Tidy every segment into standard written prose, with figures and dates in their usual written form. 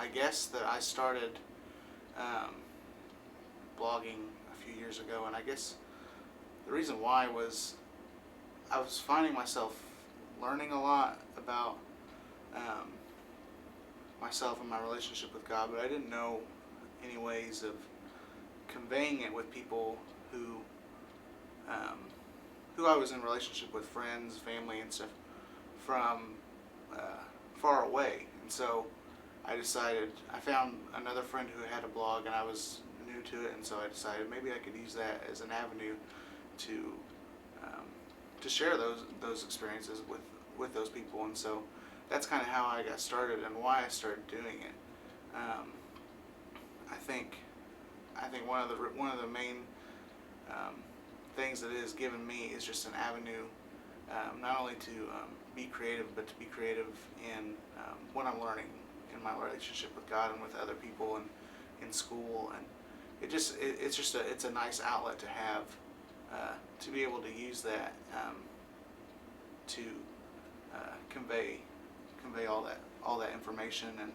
I guess that I started blogging a few years ago, and I guess the reason why was I was finding myself learning a lot about um, myself and my relationship with God, but I didn't know any ways of conveying it with people um, who I was in relationship with, friends, family, and stuff from far away. And so I found another friend who had a blog, and I was new to it, and so I decided maybe I could use that as an avenue to um, to share those experiences with those people. And so that's kind of how I got started and why I started doing it. Um, I think one of the main um, things that it has given me is just an avenue, not only to be creative, but to be creative in what I'm learning in my relationship with God and with other people and in school. And it's a nice outlet to have, to be able to use that to convey all that information and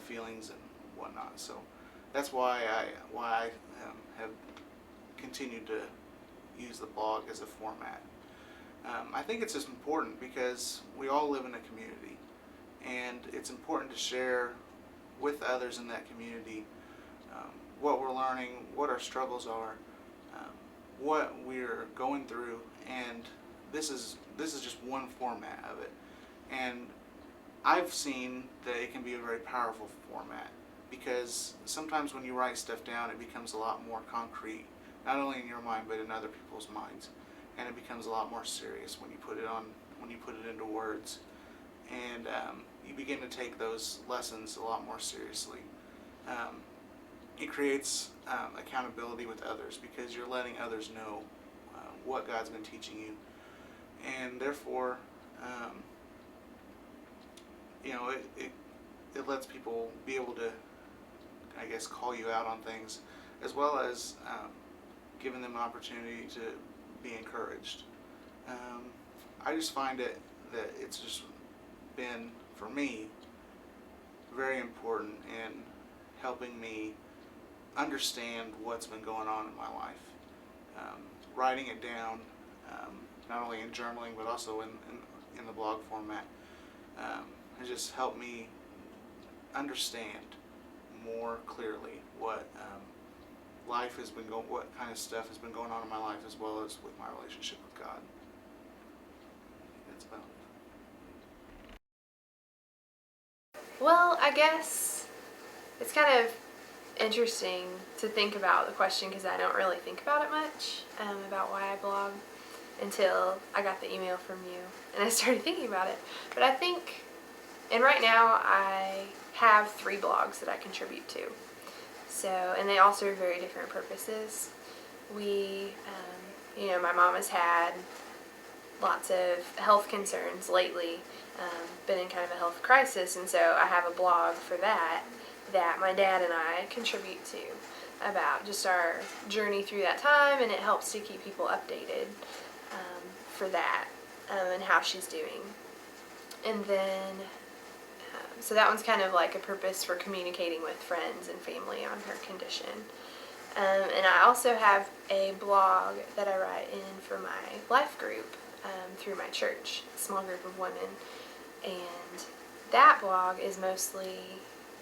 feelings and whatnot. So that's why I have continued to use the blog as a format. I think it's just important because we all live in a community, and it's important to share with others in that community what we're learning, what our struggles are, what we're going through, and this is just one format of it. And I've seen that it can be a very powerful format because sometimes when you write stuff down, it becomes a lot more concrete, not only in your mind but in other people's minds, and it becomes a lot more serious when you put it into words, and you begin to take those lessons a lot more seriously. It creates accountability with others because you're letting others know what God's been teaching you, and therefore, it lets people be able to, I guess, call you out on things, as well as giving them an opportunity to be encouraged. I just find that it's just been, for me, very important in helping me understand what's been going on in my life. Writing it down, not only in journaling but also in the blog format, has just helped me understand more clearly what life has been what kind of stuff has been going on in my life, as well as with my relationship with God. That's about it. Well, I guess it's kind of interesting to think about the question because I don't really think about it much, about why I blog, until I got the email from you and I started thinking about it. But I think, and right now I have 3 blogs that I contribute to. So, and they all serve very different purposes. My mom has had lots of health concerns lately, been in kind of a health crisis, and so I have a blog for that my dad and I contribute to, about just our journey through that time, and it helps to keep people updated for that, and how she's doing. And then, so that one's kind of like a purpose for communicating with friends and family on her condition. And I also have a blog that I write in for my life group through my church, a small group of women. And that blog is mostly,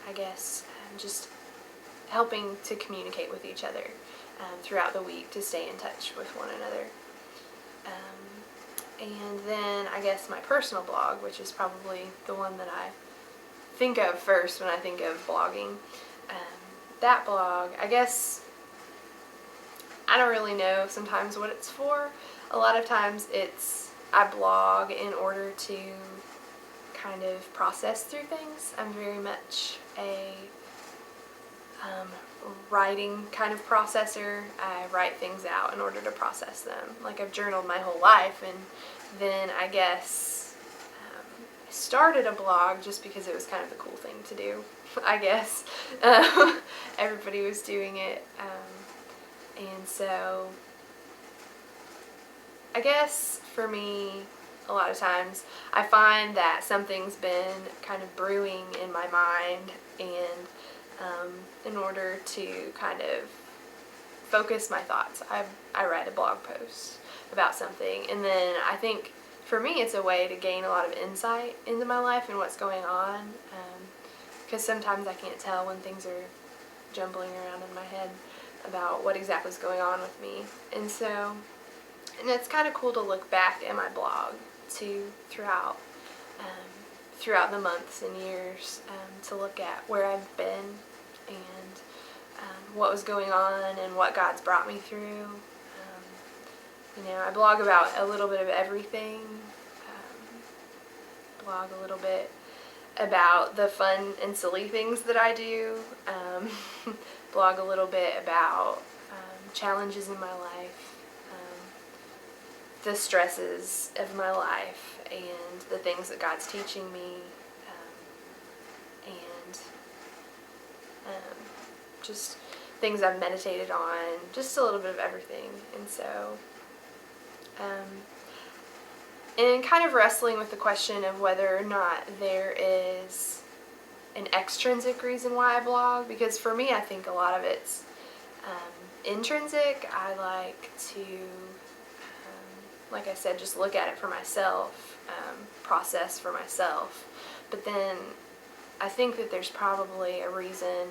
I guess, just helping to communicate with each other throughout the week to stay in touch with one another. And then I guess my personal blog, which is probably the one that I think of first when I think of blogging. That blog, I guess, I don't really know sometimes what it's for. A lot of times I blog in order to kind of process through things. I'm very much a writing kind of processor. I write things out in order to process them. Like, I've journaled my whole life, and then I guess I started a blog just because it was kind of the cool thing to do, I guess. Everybody was doing it, and so I guess for me, a lot of times I find that something's been kind of brewing in my mind, and in order to kind of focus my thoughts, I write a blog post about something, and then I think for me it's a way to gain a lot of insight into my life and what's going on, because sometimes I can't tell when things are jumbling around in my head about what exactly is going on with me. And it's kind of cool to look back at my blog too throughout the months and years, to look at where I've been and what was going on and what God's brought me through. I blog about a little bit of everything. Blog a little bit about the fun and silly things that I do. Blog a little bit about challenges in my life, the stresses of my life, and the things that God's teaching me, and just things I've meditated on, just a little bit of everything. And so, and kind of wrestling with the question of whether or not there is an extrinsic reason why I blog, because for me I think a lot of it's intrinsic. I like to, like I said, just look at it for myself, process for myself, but then I think that there's probably a reason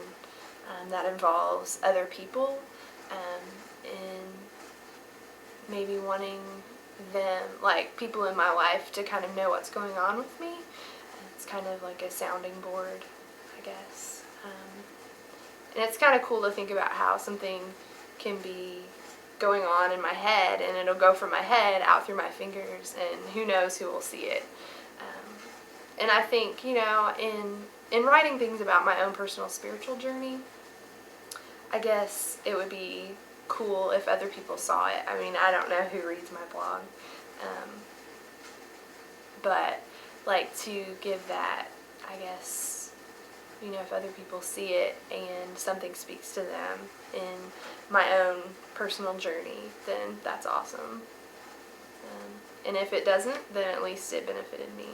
that involves other people, in maybe wanting them, like people in my life, to kind of know what's going on with me. It's kind of like a sounding board, I guess. And it's kind of cool to think about how something can be going on in my head, and it'll go from my head out through my fingers, and who knows who will see it. And I think, in writing things about my own personal spiritual journey, I guess it would be cool if other people saw it. I mean, I don't know who reads my blog, but like to give that, I guess, if other people see it and something speaks to them in my own personal journey, then that's awesome. And if it doesn't, then at least it benefited me.